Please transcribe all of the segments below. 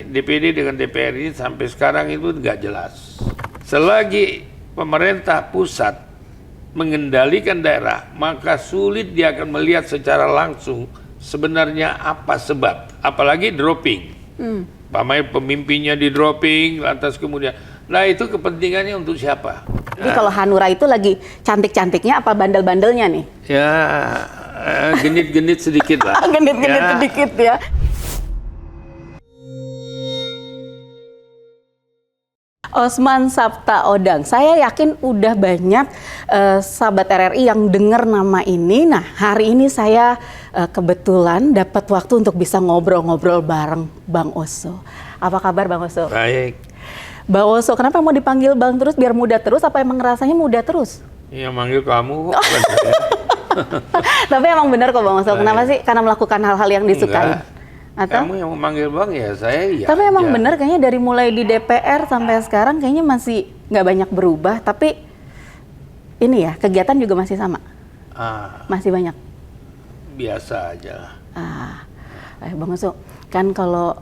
DPD dengan DPR ini sampai sekarang itu nggak jelas. Selagi pemerintah pusat mengendalikan daerah, maka sulit dia akan melihat secara langsung sebenarnya apa sebab, apalagi dropping. Pemimpinnya di dropping, lantas kemudian, nah itu kepentingannya untuk siapa? Jadi kalau Hanura itu lagi cantik-cantiknya apa bandel-bandelnya nih? Ya, genit-genit sedikit lah. Genit-genit sedikit ya. Osman Sabtaodang, saya yakin udah banyak sahabat RRI yang dengar nama ini. Nah, hari ini saya kebetulan dapat waktu untuk bisa ngobrol-ngobrol bareng Bang Oso. Apa kabar Bang Oso? Baik. Bang Oso, kenapa mau dipanggil Bang terus biar muda terus? Apa emang rasanya muda terus? Iya, manggil kamu. Tapi emang benar kok Bang Oso. Kenapa sih? Karena melakukan hal-hal yang disukai. Enggak. Atau? Kamu yang memanggil Bang ya, saya iya. Tapi emang aja. benar kayaknya dari mulai di DPR sampai sekarang kayaknya masih nggak banyak berubah. Tapi ini ya, kegiatan juga masih sama? Masih banyak? Biasa aja lah. Bang Oso, kan kalau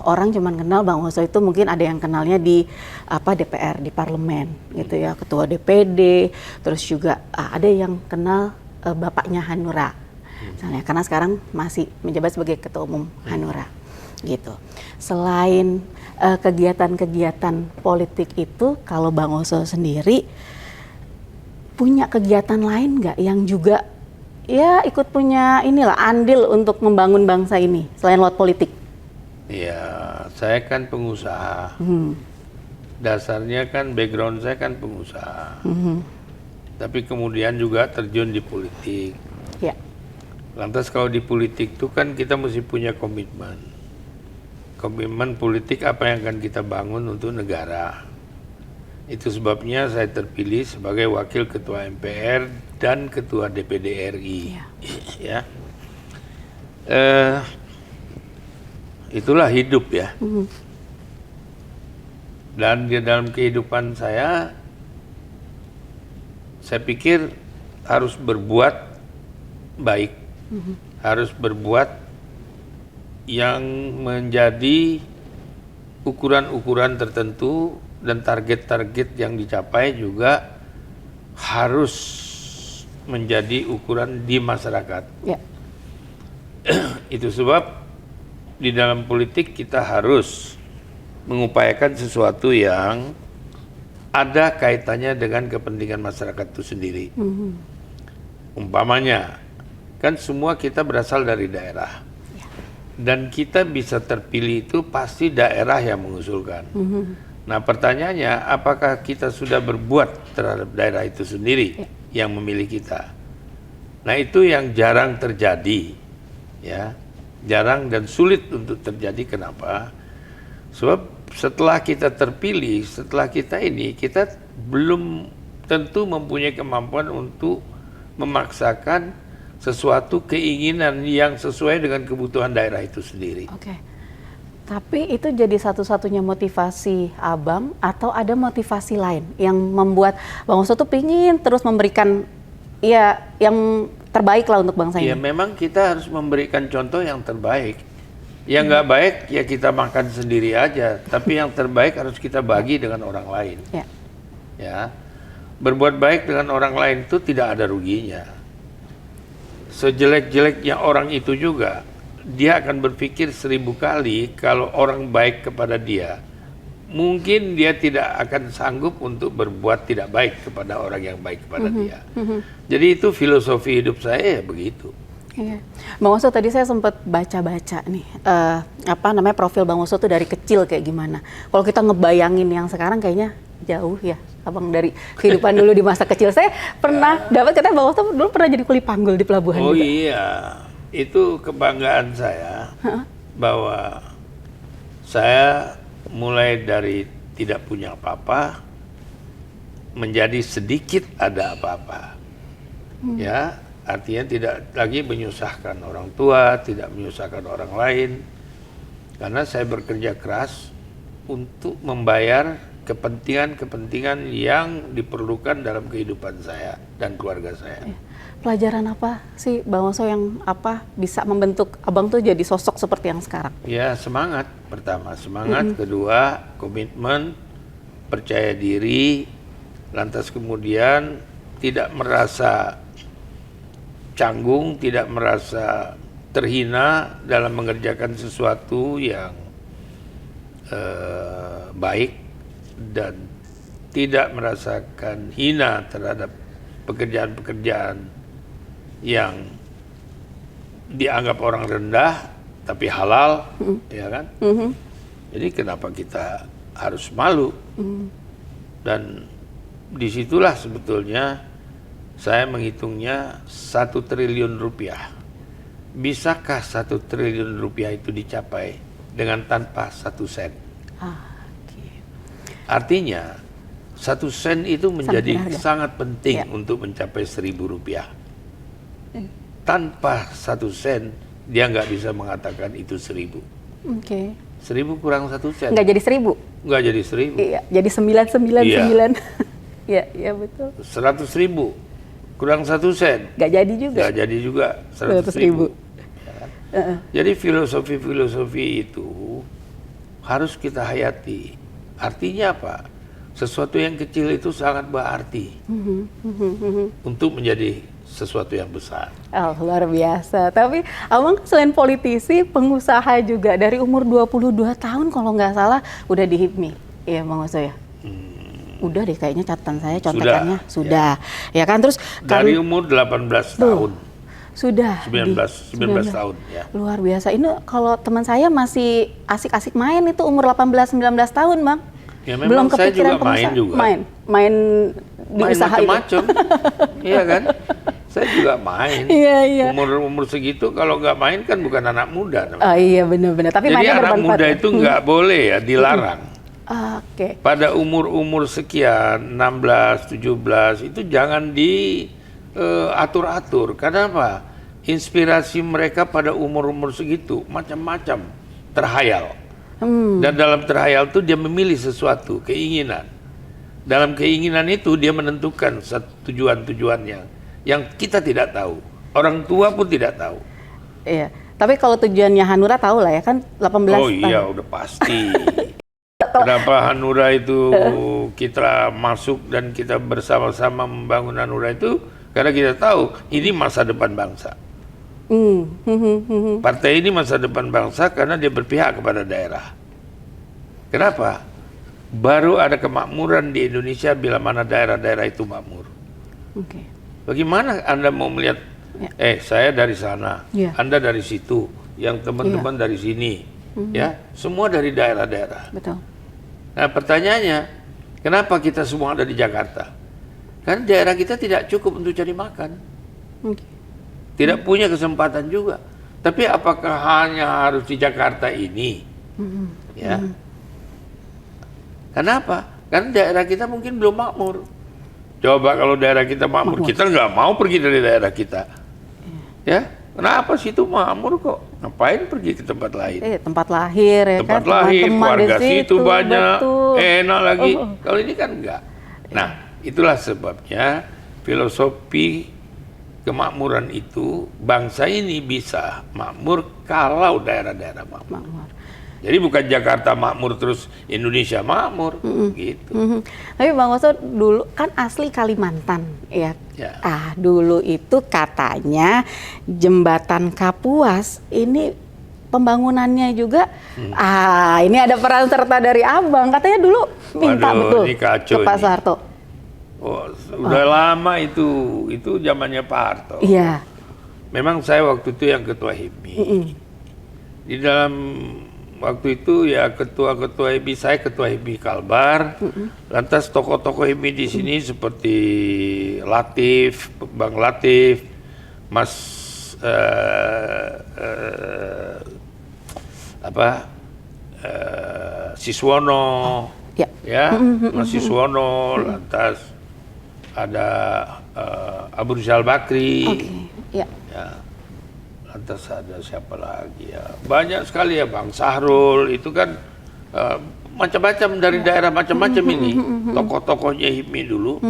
orang cuman kenal Bang Oso itu mungkin ada yang kenalnya di DPR, di parlemen gitu ya, ketua DPD, terus juga ada yang kenal bapaknya Hanura. Misalnya, karena sekarang masih menjabat sebagai ketua umum Hanura gitu. Selain kegiatan-kegiatan politik itu, kalau Bang Oso sendiri punya kegiatan lain nggak yang juga ya ikut punya andil untuk membangun bangsa ini selain lewat politik? Ya, saya kan pengusaha. Dasarnya kan background saya kan pengusaha. Tapi kemudian juga terjun di politik. Ya. Lantas kalau di politik itu kan kita mesti punya komitmen. Komitmen politik apa yang akan kita bangun untuk negara. Itu sebabnya saya terpilih sebagai wakil ketua MPR dan ketua DPD RI. Ya. Itulah hidup ya. Dan di dalam kehidupan saya pikir harus berbuat baik. Harus berbuat yang menjadi ukuran-ukuran tertentu dan target-target yang dicapai juga harus menjadi ukuran di masyarakat. Ya. Itu sebab di dalam politik kita harus mengupayakan sesuatu yang ada kaitannya dengan kepentingan masyarakat itu sendiri. Umpamanya, kan semua kita berasal dari daerah. Dan kita bisa terpilih itu pasti daerah yang mengusulkan. Nah pertanyaannya, apakah kita sudah berbuat terhadap daerah itu sendiri yang memilih kita? Nah itu yang jarang terjadi, ya, jarang dan sulit untuk terjadi. Kenapa? Sebab setelah kita terpilih, setelah kita belum tentu mempunyai kemampuan untuk memaksakan sesuatu keinginan yang sesuai dengan kebutuhan daerah itu sendiri. Oke. Tapi itu jadi satu-satunya motivasi Abang atau ada motivasi lain yang membuat Bang Oso tuh pingin terus memberikan ya yang terbaik lah untuk bangsa ini? Ya memang kita harus memberikan contoh yang terbaik. Yang nggak baik ya kita makan sendiri aja. Tapi yang terbaik harus kita bagi dengan orang lain. Ya. Berbuat baik dengan orang lain itu tidak ada ruginya. Sejelek-jeleknya orang itu juga, dia akan berpikir 1000 kali kalau orang baik kepada dia. Mungkin dia tidak akan sanggup untuk berbuat tidak baik kepada orang yang baik kepada dia. Jadi itu filosofi hidup saya ya begitu. Iya. Bang Oso, tadi saya sempat baca-baca nih, profil Bang Oso tuh dari kecil kayak gimana. Kalau kita ngebayangin yang sekarang kayaknya jauh ya, Abang, dari kehidupan dulu di masa kecil. Saya pernah dapat katanya Bang Oso dulu pernah jadi kuli panggul di pelabuhan juga. Iya, itu kebanggaan saya bahwa saya mulai dari tidak punya apa-apa menjadi sedikit ada apa-apa. Ya. Artinya tidak lagi menyusahkan orang tua, tidak menyusahkan orang lain. Karena saya bekerja keras untuk membayar kepentingan-kepentingan yang diperlukan dalam kehidupan saya dan keluarga saya. pelajaran apa sih Bang Oso yang apa bisa membentuk Abang tuh jadi sosok seperti yang sekarang? Ya, semangat pertama, semangat. Kedua, komitmen, percaya diri. Lantas kemudian tidak merasa canggung, tidak merasa terhina dalam mengerjakan sesuatu yang baik, dan tidak merasakan hina terhadap pekerjaan-pekerjaan yang dianggap orang rendah tapi halal, ya kan? Jadi kenapa kita harus malu? Dan disitulah sebetulnya saya menghitungnya 1 triliun rupiah. Bisakah 1 triliun rupiah itu dicapai dengan tanpa 1 sen? Artinya 1 sen itu menjadi sangat penting untuk mencapai 1.000 rupiah. Tanpa 1 sen dia nggak bisa mengatakan itu 1.000. 1.000 kurang 1 sen. Nggak jadi 1.000? Nggak jadi 1.000. Iya, jadi 999. Iya, iya betul. 100.000 kurang 1 sen. Nggak jadi juga. Nggak jadi juga 100.000. Ya kan? Jadi filosofi itu harus kita hayati. Artinya apa? Sesuatu yang kecil itu sangat berarti untuk menjadi sesuatu yang besar. Oh, luar biasa. Tapi Abang selain politisi, pengusaha juga. Dari umur 22 tahun kalau nggak salah udah di HIPMI. Iya Bang Oso ya? Udah deh kayaknya catatan saya, contekannya. Sudah. Ya kan, terus dari umur 18 tahun. Sudah. 19 tahun ya. Luar biasa. Ini kalau teman saya masih asik-asik main itu umur 18-19 tahun, Bang. Ya, memang belum kepikiran saya juga main juga. Main di usaha macam-macam. Iya kan? Saya juga main. Iya. Umur segitu kalau nggak main kan bukan anak muda. Oh iya benar-benar. Tapi jadi anak muda itu nggak boleh ya, dilarang. Oke. Pada umur sekian, 16, 17 itu jangan diatur-atur. Karena apa? Inspirasi mereka pada umur segitu macam-macam, terhayal. Dan dalam terhayal itu dia memilih sesuatu, keinginan. Dalam keinginan itu dia menentukan tujuan-tujuannya yang kita tidak tahu. Orang tua pun tidak tahu. Iya. Tapi kalau tujuannya Hanura tahu lah ya kan 18 Oh iya, udah pasti. Kenapa Hanura itu kita masuk dan kita bersama-sama membangun Hanura itu karena kita tahu ini masa depan bangsa. Partai ini masa depan bangsa karena dia berpihak kepada daerah. Kenapa? Baru ada kemakmuran di Indonesia bila mana daerah-daerah itu makmur. Bagaimana Anda mau melihat, saya dari sana, Anda dari situ, yang teman-teman dari sini, ya, semua dari daerah-daerah. Betul. Nah pertanyaannya, kenapa kita semua ada di Jakarta? Karena daerah kita tidak cukup untuk cari makan. Tidak punya kesempatan juga. Tapi apakah hanya harus di Jakarta ini? Ya. Kenapa? Karena daerah kita mungkin belum makmur. Coba kalau daerah kita makmur, kita nggak mau pergi dari daerah kita. Ya, kenapa situ makmur kok? Ngapain pergi ke tempat lain? Tempat lahir ya tempat kan? lahir, keluarga situ banyak, betul. Enak lagi. Kalau ini kan enggak. Nah, itulah sebabnya filosofi kemakmuran itu, bangsa ini bisa makmur kalau daerah-daerah makmur. Jadi bukan Jakarta makmur terus Indonesia makmur, gitu. Tapi Bang Oso dulu kan asli Kalimantan, ya. Dulu itu katanya jembatan Kapuas ini pembangunannya juga, ini ada peran serta dari Abang. Katanya dulu minta ke Pak Soeharto. Udah lama itu zamannya Pak Harto. Iya. Memang saya waktu itu yang ketua HIPMI. Di dalam waktu itu ya ketua-ketua HIPMI, saya ketua HIPMI Kalbar. Lantas tokoh-tokoh HIPMI di sini seperti Latif, Bang Latif, Mas Siswono, Mas Siswono, lantas ada Abu Rizal Bakri, ya. Lantas ada siapa lagi ya? Banyak sekali ya, Bang Sahrul, itu kan macam-macam dari daerah macam-macam ini, tokoh-tokohnya HIPMI dulu,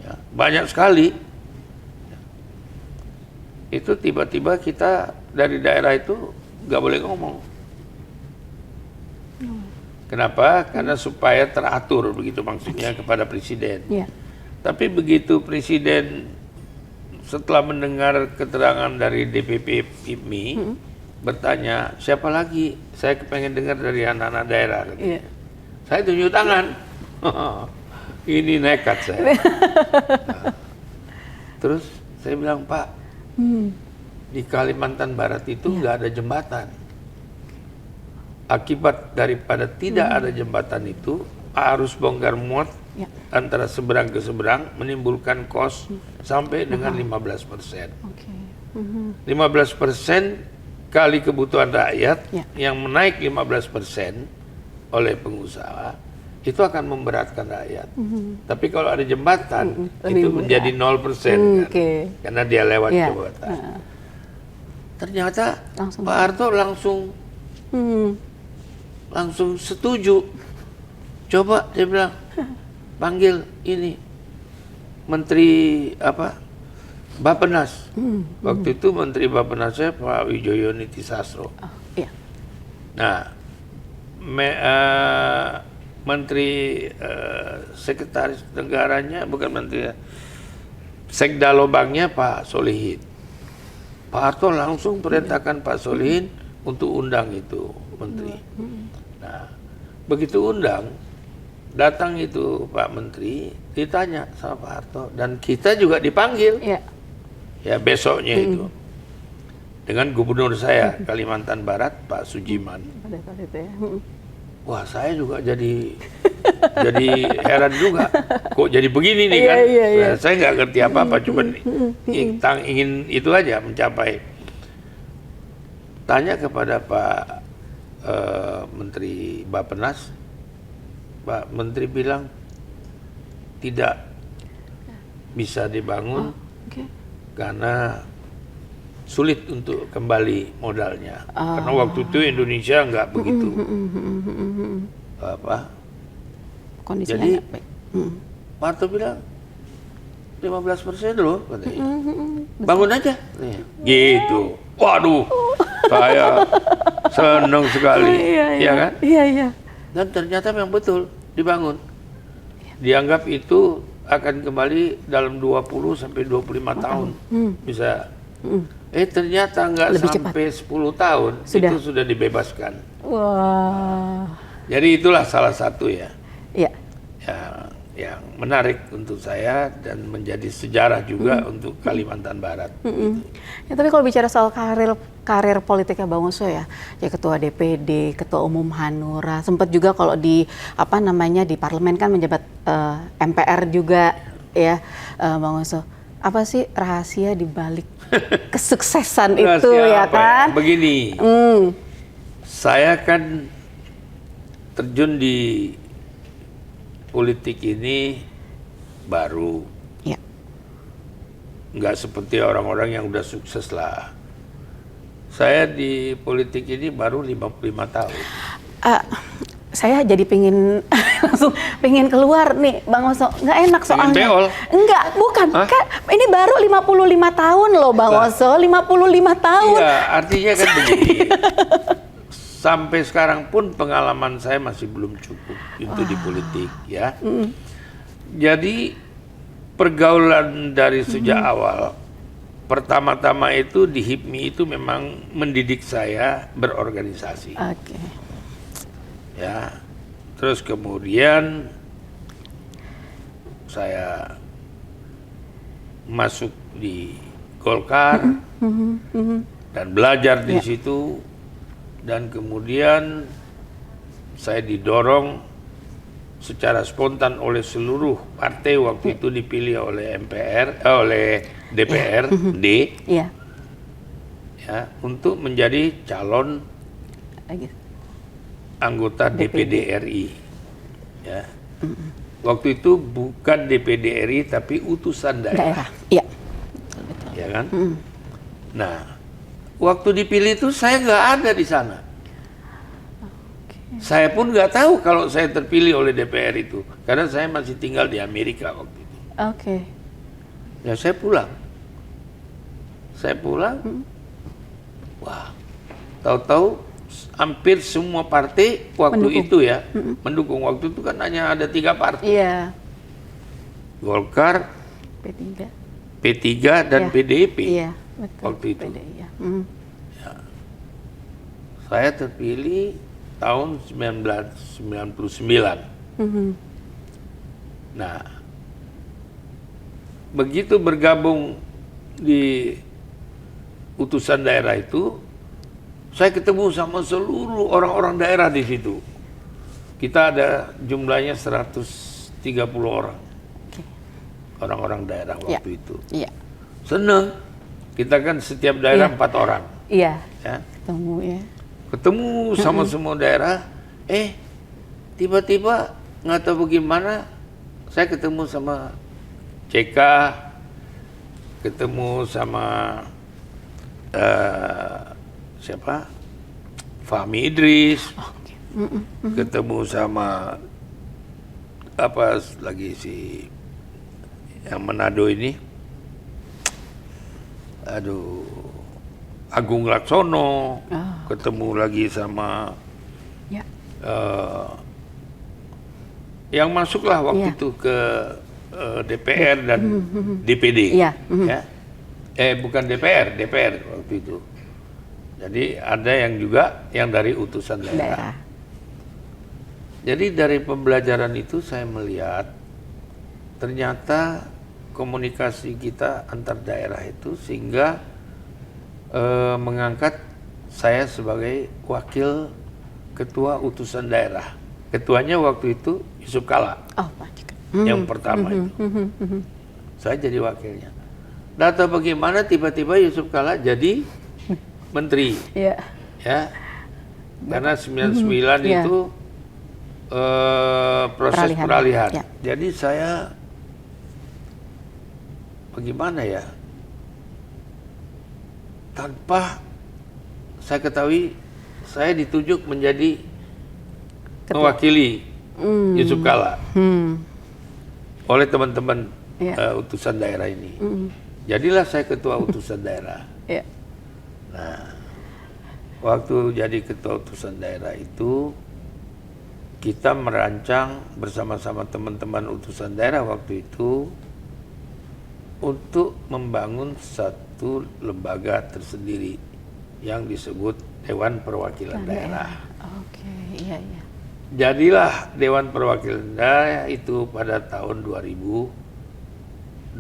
ya, banyak sekali. itu tiba-tiba kita dari daerah itu nggak boleh ngomong. Kenapa? Karena supaya teratur begitu maksudnya kepada presiden. Yeah. Tapi begitu presiden setelah mendengar keterangan dari DPP IPMI bertanya, siapa lagi? Saya kepengen dengar dari anak-anak daerah. Yeah. Saya tunjuk tangan. Ini nekat saya. Nah, terus saya bilang, Pak, di Kalimantan Barat itu nggak ada jembatan. Akibat daripada tidak ada jembatan itu, arus bongkar muat antara seberang ke seberang menimbulkan kos sampai dengan 15%. Okay. 15% kali kebutuhan rakyat yang menaik 15% oleh pengusaha itu akan memberatkan rakyat. Tapi kalau ada jembatan itu menjadi 0% kan? Karena dia lewat jembatan. Ternyata Pak Harto langsung setuju. Coba dia bilang, panggil ini Menteri Bappenas. Waktu itu Menteri Bappenasnya Pak Wijoyo Nitisastro. Nah, Menteri Sekretaris Negaranya, bukan Menteri, Sekda Lobangnya Pak Solihin. Pak Harto langsung perintahkan Pak Solihin untuk undang itu Menteri. Nah, begitu undang, datang itu Pak Menteri, ditanya sama Pak Harto, dan kita juga dipanggil. Ya besoknya itu dengan Gubernur saya Kalimantan Barat Pak Sujiman. Wah, saya juga jadi heran juga, kok jadi begini nih kan? Saya nggak ngerti apa-apa, cuma ingin itu aja mencapai. Tanya kepada Pak Menteri Bappenas, Pak Menteri bilang tidak bisa dibangun karena sulit untuk kembali modalnya. Karena waktu itu Indonesia nggak begitu kondisinya. Jadi Pak Harto bilang 15% loh katanya. Bangun aja. Gitu. Waduh, saya senang sekali. Iya kan? Iya. Dan ternyata memang betul dibangun. Dianggap itu akan kembali dalam 20 sampai 25 tahun. Bisa. Ternyata nggak sampai 10 tahun itu sudah dibebaskan. Wah. Jadi itulah salah satu ya. Iya. Yang menarik untuk saya dan menjadi sejarah juga untuk Kalimantan Barat. Ya, tapi kalau bicara soal karir politiknya Bang Oso ya Ketua DPD, Ketua Umum Hanura, sempat juga kalau di di parlemen kan menjabat MPR juga ya Bang Oso. Apa sih rahasia di balik kesuksesan itu ya kan? Begini, saya kan terjun di politik ini baru, nggak seperti orang-orang yang udah sukses lah. Saya di politik ini baru 55 tahun. Saya jadi langsung pengen keluar nih Bang Oso, nggak enak soalnya. Pengen beol? Enggak, bukan. Kan ini baru 55 tahun loh Bang Oso, 55 tahun. Iya, artinya kan begini. Sampai sekarang pun pengalaman saya masih belum cukup untuk di politik ya. Jadi pergaulan dari sejak awal, pertama-tama itu di HIPMI itu memang mendidik saya berorganisasi. Ya, terus kemudian saya masuk di Golkar dan belajar di situ. Dan kemudian saya didorong secara spontan oleh seluruh partai waktu itu dipilih oleh oleh DPRD ya, untuk menjadi calon anggota DPD RI. Ya. Waktu itu bukan DPD RI tapi utusan daerah. Iya. Ya kan? Nah, waktu dipilih itu saya nggak ada di sana. Saya pun nggak tahu kalau saya terpilih oleh DPR itu, karena saya masih tinggal di Amerika waktu itu. Ya saya pulang. Saya pulang, wah, tahu-tahu hampir semua partai waktu Mendukung. itu ya mendukung. Waktu itu kan hanya ada 3 partai, Iya. Golkar, P3. P3 dan Iya. PDIP. Iya, betul. Waktu itu. PD, iya. Saya terpilih tahun 1999. Nah, begitu bergabung di utusan daerah itu, saya ketemu sama seluruh orang-orang daerah di situ. Kita ada jumlahnya 130 orang. Oke. Orang-orang daerah Ya. waktu itu. Iya. Seneng. Kita kan setiap daerah Iya. 4 orang. Iya. Ya. Ketemu ya. Ketemu sama semua daerah, tiba-tiba nggak tahu bagaimana, saya ketemu sama CK, ketemu sama siapa? Fahmi Idris, ketemu sama apa lagi si yang Manado ini, aduh, Agung Laksono, ketemu lagi sama Ya. yang masuklah waktu Iya. itu ke DPR dan DPD. Iya. Ya. Bukan DPR waktu itu. Jadi ada yang juga yang dari utusan daerah. Daerah. Jadi dari pembelajaran itu saya melihat ternyata komunikasi kita antar daerah itu sehingga mengangkat saya sebagai wakil ketua utusan daerah. Ketuanya waktu itu Yusuf Kalla, Oh, Pak Jika. yang pertama itu. Saya jadi wakilnya. Data bagaimana tiba-tiba Yusuf Kalla jadi menteri, Iya. ya? Karena 99 Iya. itu proses peralihan. Ya. Jadi saya bagaimana ya? Tanpa saya ketahui, saya ditunjuk menjadi mewakili Yusuf Kalla oleh teman-teman Iya. utusan daerah ini. Jadilah saya ketua utusan daerah. Iya. Nah, waktu jadi ketua utusan daerah itu, kita merancang bersama-sama teman-teman utusan daerah waktu itu untuk membangun satu lembaga tersendiri yang disebut Dewan Perwakilan Daerah. Oke, iya. Jadilah Dewan Perwakilan Daerah itu pada tahun 2022.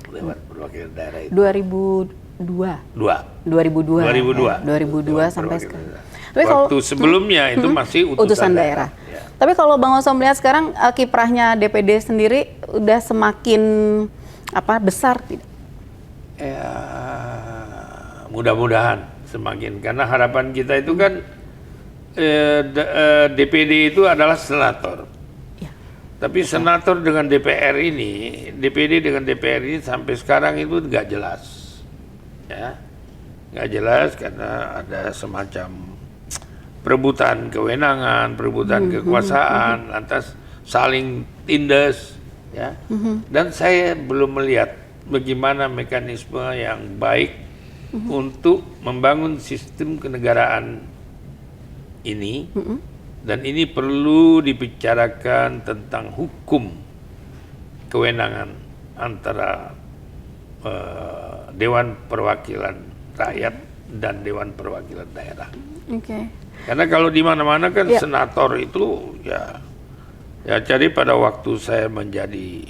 Dewan Perwakilan Daerah itu 2002. 2002 2002 sampai Perwakilan sekarang. daerah. Tapi kalau Waktu sebelumnya itu masih utusan daerah. Ya. Tapi kalau Bang Oso melihat sekarang kiprahnya DPD sendiri udah semakin besar tidak? Ya, mudah-mudahan semakin, karena harapan kita itu kan DPD itu adalah senator. Ya. Tapi senator dengan DPR ini, DPD dengan DPR ini sampai sekarang itu nggak jelas, ya, nggak jelas karena ada semacam perebutan kewenangan, perebutan kekuasaan, lantas saling tindas, ya. Dan saya belum melihat bagaimana mekanisme yang baik untuk membangun sistem kenegaraan ini, dan ini perlu dibicarakan tentang hukum kewenangan antara Dewan Perwakilan Rakyat dan Dewan Perwakilan Daerah. Oke. Karena kalau di mana-mana kan Ya. senator itu ya jadi pada waktu saya menjadi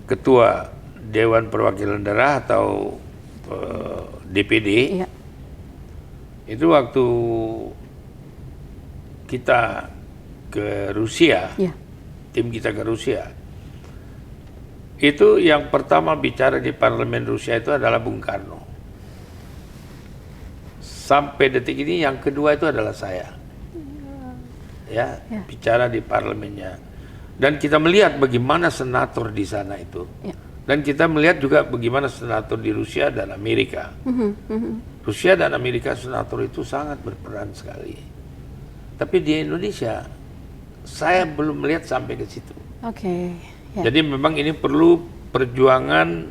ketua Dewan Perwakilan Daerah atau DPD, Iya. itu waktu kita ke Rusia, Iya. tim kita ke Rusia, itu yang pertama bicara di parlemen Rusia itu adalah Bung Karno. Sampai detik ini yang kedua itu adalah saya, ya, bicara di parlemennya. Dan kita melihat bagaimana senator di sana itu. Ya. Dan kita melihat juga bagaimana senator di Rusia dan Amerika. Rusia dan Amerika senator itu sangat berperan sekali. Tapi di Indonesia, saya belum melihat sampai ke situ. Oke. Ya. Jadi memang ini perlu perjuangan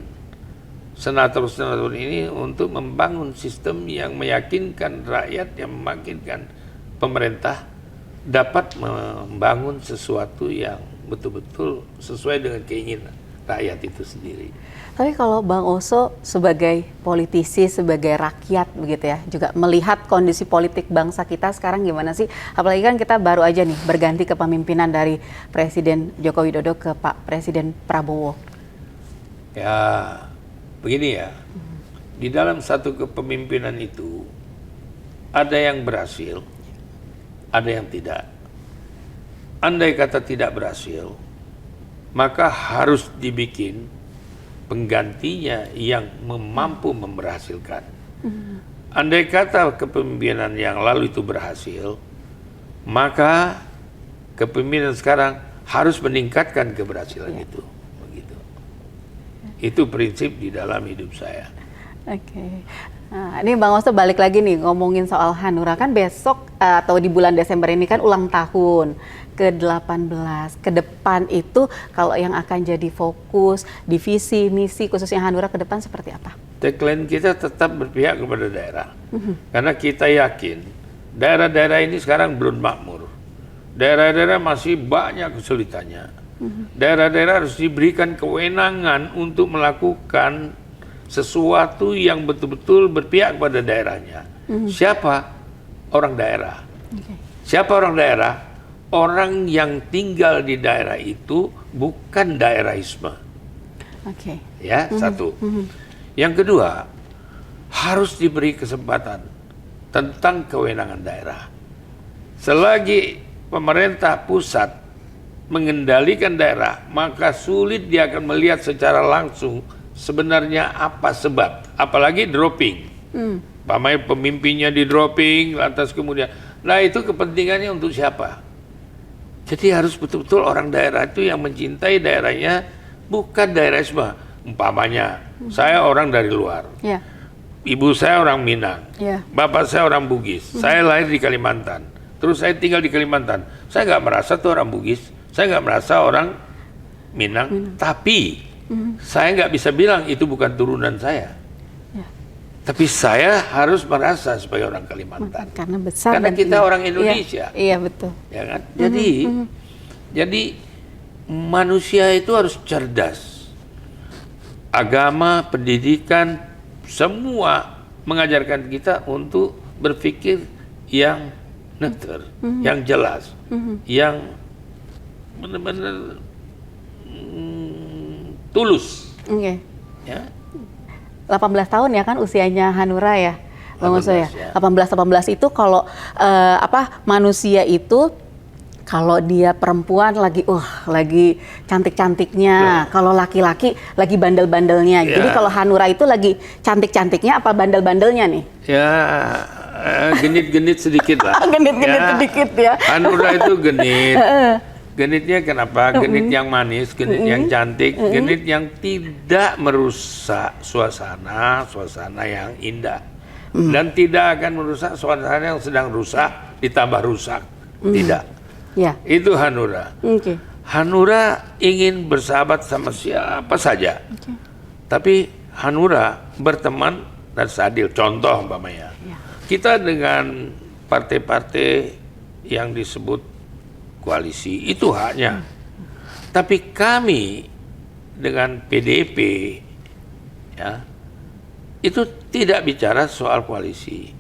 senator-senator ini untuk membangun sistem yang meyakinkan rakyat, yang meyakinkan pemerintah dapat membangun sesuatu yang betul-betul sesuai dengan keinginan rakyat itu sendiri. Tapi kalau Bang Oso sebagai politisi, sebagai rakyat begitu ya, juga melihat kondisi politik bangsa kita sekarang gimana sih? Apalagi kan kita baru aja nih berganti kepemimpinan dari Presiden Joko Widodo ke Pak Presiden Prabowo. Ya, begini ya, di dalam satu kepemimpinan itu ada yang berhasil, ada yang tidak. Andai kata tidak berhasil, maka harus dibikin penggantinya yang mampu memberhasilkan. Andai kata kepemimpinan yang lalu itu berhasil, maka kepemimpinan sekarang harus meningkatkan keberhasilan itu. Begitu. Itu prinsip di dalam hidup saya. Oke. Nah, ini Bang Oso balik lagi nih ngomongin soal Hanura, kan besok atau di bulan Desember ini kan ulang tahun ke-18. Ke depan itu kalau yang akan jadi fokus, divisi, misi khususnya Hanura ke depan seperti apa? Tagline kita tetap berpihak kepada daerah. Karena kita yakin daerah-daerah ini sekarang belum makmur. Daerah-daerah masih banyak kesulitannya. Daerah-daerah harus diberikan kewenangan untuk melakukan sesuatu yang betul-betul berpihak pada daerahnya. Siapa? Orang daerah. Siapa orang daerah? Orang yang tinggal di daerah itu bukan daerahisme. Ya, satu. Yang kedua, harus diberi kesempatan tentang kewenangan daerah. Selagi pemerintah pusat mengendalikan daerah, maka sulit dia akan melihat secara langsung sebenarnya apa sebab, apalagi dropping. Pamai pemimpinnya di dropping, lantas kemudian, nah itu kepentingannya untuk siapa? Jadi harus betul-betul orang daerah itu yang mencintai daerahnya, bukan daerahisme. Umpamanya, saya orang dari luar, ibu saya orang Minang, bapak saya orang Bugis, saya lahir di Kalimantan, terus saya tinggal di Kalimantan. Saya nggak merasa tuh orang Bugis, saya nggak merasa orang Minang. Tapi saya nggak bisa bilang itu bukan turunan saya. Tapi saya harus merasa sebagai orang Kalimantan. Karena besar. Karena kita orang Indonesia. Iya betul. Ya kan? Jadi manusia itu harus cerdas. Agama, pendidikan, semua mengajarkan kita untuk berpikir yang neutral, yang jelas, yang benar-benar tulus. Ya. 18 tahun ya kan usianya Hanura ya, Bang Oso ya. 18 itu kalau manusia itu kalau dia perempuan lagi cantik-cantiknya, kalau laki-laki lagi bandel-bandelnya. Jadi kalau Hanura itu lagi cantik-cantiknya apa bandel-bandelnya nih? Ya, genit-genit sedikit lah. Genit-genit sedikit ya. Hanura itu genit. Genitnya kenapa? Genit yang manis, genit yang cantik, genit yang tidak merusak suasana yang indah. Dan tidak akan merusak suasana yang sedang rusak, ditambah rusak. Tidak. Itu Hanura. Hanura ingin bersahabat sama siapa saja. Tapi Hanura berteman dan seadil. Contoh umpamanya. Kita dengan partai-partai yang disebut koalisi itu haknya. Tapi kami dengan PDIP ya, itu tidak bicara soal koalisi.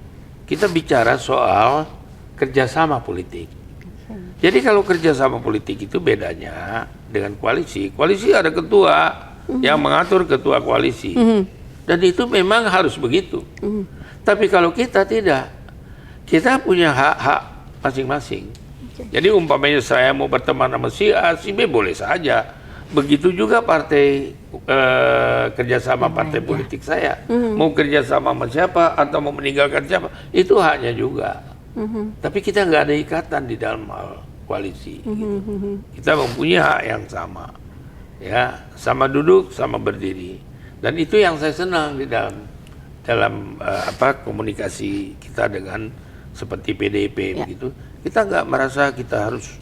Kita bicara soal kerjasama politik. Jadi kalau kerjasama politik itu bedanya dengan koalisi. Koalisi ada ketua yang mengatur ketua koalisi. Dan itu memang harus begitu. Tapi kalau kita tidak, kita punya hak-hak masing-masing. Jadi umpamanya saya mau berteman sama si A, si B boleh saja. Begitu juga partai kerjasama partai politik saya. Mau kerjasama sama siapa atau mau meninggalkan siapa, itu haknya juga. Tapi kita nggak ada ikatan di dalam hal koalisi. Gitu. Kita mempunyai hak yang sama, ya, sama duduk, sama berdiri. Dan itu yang saya senang di dalam komunikasi kita dengan seperti PDIP begitu. Kita nggak merasa kita harus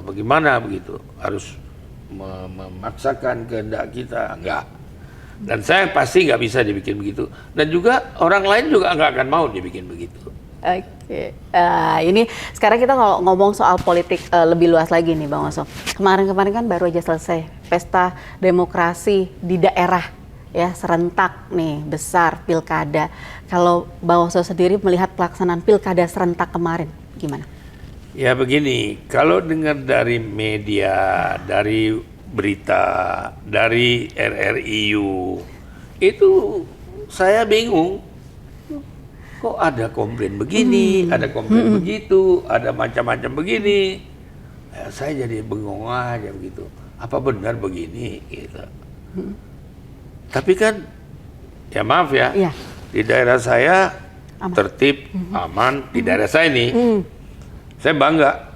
bagaimana begitu, harus memaksakan kehendak kita, enggak. Dan saya pasti nggak bisa dibikin begitu. Dan juga orang lain juga nggak akan mau dibikin begitu. Oke, ini sekarang kita kalau ngomong soal politik lebih luas lagi nih Bang Oso. Kemarin-kemarin kan baru aja selesai pesta demokrasi di daerah ya, serentak nih, besar, pilkada. Kalau Bang Oso sendiri melihat pelaksanaan pilkada serentak kemarin, gimana? Ya begini, kalau dengar dari media, dari berita, dari RRIU, itu saya bingung. Kok ada komplain begini, ada komplain begitu, ada macam-macam begini. Ya, saya jadi bengong aja begitu. Apa benar begini? Gitu. Tapi kan, ya maaf ya, di daerah saya tertib, aman. Di daerah saya ini, saya bangga.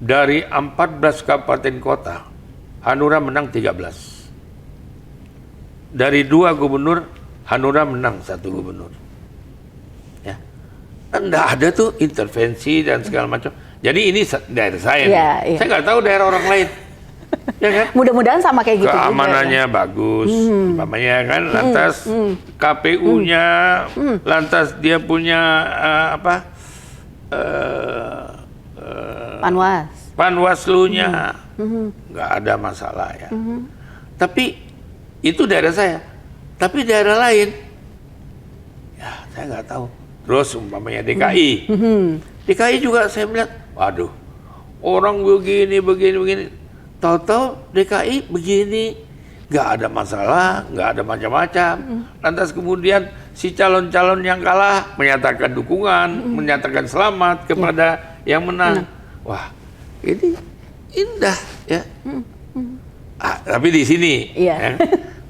Dari 14 kabupaten kota, Hanura menang 13. Dari 2 gubernur, Hanura menang 1 gubernur. Ya, nggak ada tuh intervensi dan segala macam. Jadi ini daerah saya. Saya nggak tahu daerah orang lain. Ya kan? Mudah-mudahan sama kayak gitu. Keamanannya juga, ya? Bagus, umpamanya kan. Lantas KPU-nya, lantas dia punya Panwaslu-nya, nggak ada masalah ya. Tapi itu daerah saya. Tapi daerah lain, ya saya nggak tahu. Terus umpamanya DKI, DKI juga saya melihat, waduh, orang begini. Tahu-tahu DKI begini, nggak ada masalah, nggak ada macam-macam. Lantas kemudian si calon-calon yang kalah menyatakan dukungan, menyatakan selamat kepada yang menang. Wah, ini indah ya. Tapi di sini, ya.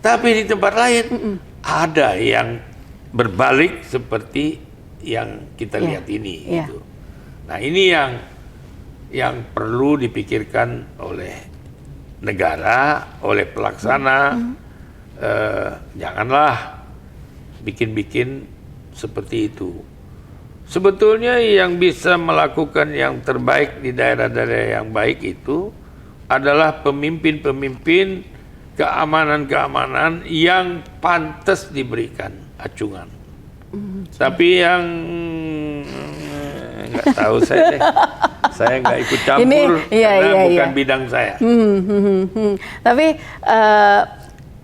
Tapi di tempat lain ada yang berbalik seperti yang kita lihat ini. Gitu. Nah ini yang perlu dipikirkan oleh negara, oleh pelaksana. Janganlah bikin-bikin seperti itu. Sebetulnya yang bisa melakukan yang terbaik di daerah-daerah yang baik itu adalah pemimpin-pemimpin keamanan-keamanan yang pantas diberikan acungan. Tapi yang nggak tahu saya nggak ikut campur karena bukan bidang saya. Tapi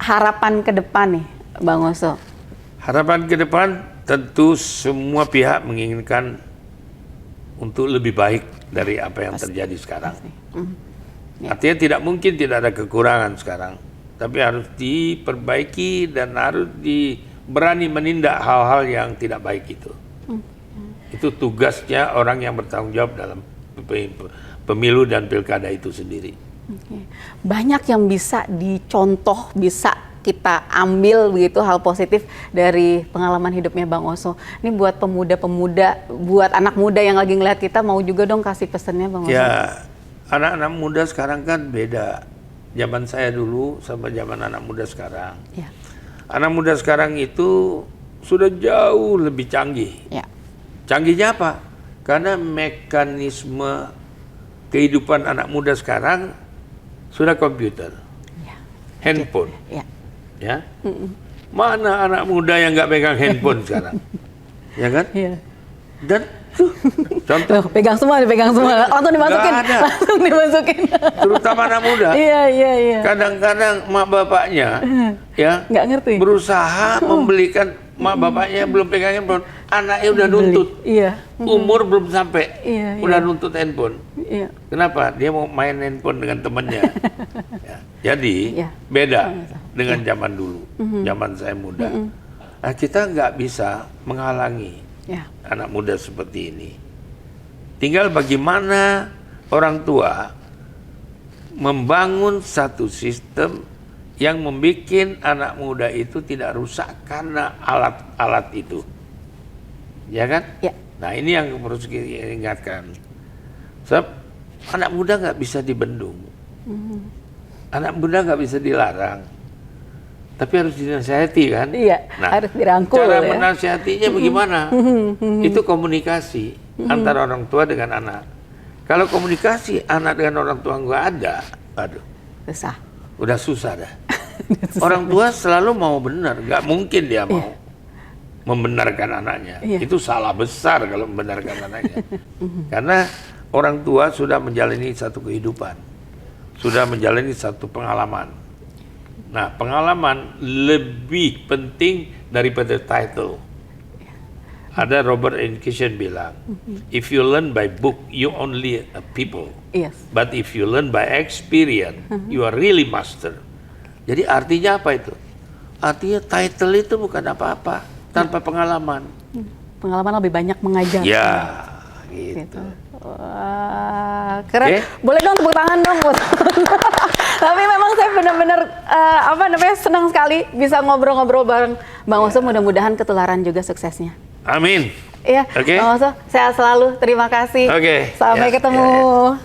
harapan ke depan nih, Bang Oso. Harapan ke depan tentu semua pihak menginginkan untuk lebih baik dari apa yang terjadi sekarang. Artinya tidak mungkin tidak ada kekurangan sekarang, tapi harus diperbaiki dan harus berani menindak hal-hal yang tidak baik itu. Itu tugasnya orang yang bertanggung jawab dalam pemilu dan pilkada itu sendiri. Banyak yang bisa dicontoh, bisa kita ambil begitu hal positif dari pengalaman hidupnya Bang Oso. Ini buat pemuda-pemuda, buat anak muda yang lagi ngeliat kita, mau juga dong kasih pesannya Bang Oso. Ya, anak-anak muda sekarang kan beda. Zaman saya dulu sama zaman anak muda sekarang. Ya. Anak muda sekarang itu sudah jauh lebih canggih. Ya. Canggihnya apa? Karena mekanisme kehidupan anak muda sekarang sudah komputer, handphone. Ya, mana anak muda yang nggak pegang handphone sekarang, ya kan? Dan contoh pegang semua, langsung dimasukin, terutama anak muda. Kadang-kadang mak bapaknya ya nggak ngerti, berusaha membelikan mak bapaknya belum pegang handphone, anaknya udah nuntut, umur belum sampai, udah nuntut handphone. Kenapa? Dia mau main handphone dengan temannya. Jadi beda dengan zaman dulu, zaman saya muda. Nah, kita nggak bisa menghalangi anak muda seperti ini. Tinggal bagaimana orang tua membangun satu sistem yang membuat anak muda itu tidak rusak karena alat-alat itu, ya kan? Nah ini yang harus kita ingatkan. Sebab anak muda nggak bisa dibendung, anak muda nggak bisa dilarang, tapi harus dinasihati kan? Nah, harus dirangkul. Cara menasihatinya bagaimana? Itu komunikasi antara orang tua dengan anak. Kalau komunikasi anak dengan orang tua nggak ada, aduh, Susah. Udah susah dah. Orang tua selalu mau benar, nggak mungkin dia mau membenarkan anaknya. Itu salah besar kalau membenarkan anaknya. Karena orang tua sudah menjalani satu kehidupan, sudah menjalani satu pengalaman. Nah, pengalaman lebih penting daripada title. Ada Robert Kiyoshi bilang, if you learn by book, you only a people. Yes. But if you learn by experience, you are really master. Jadi artinya apa itu? Artinya title itu bukan apa-apa tanpa pengalaman. Pengalaman lebih banyak mengajar. Ya, gitu. Wah, keren. Boleh dong tepuk tangan dong, Bos. Tapi memang saya benar-benar senang sekali bisa ngobrol-ngobrol bareng Bang Oso. Mudah-mudahan ketularan juga suksesnya. Amin. Iya, Bang Oso, sehat selalu. Terima kasih. Sampai ketemu.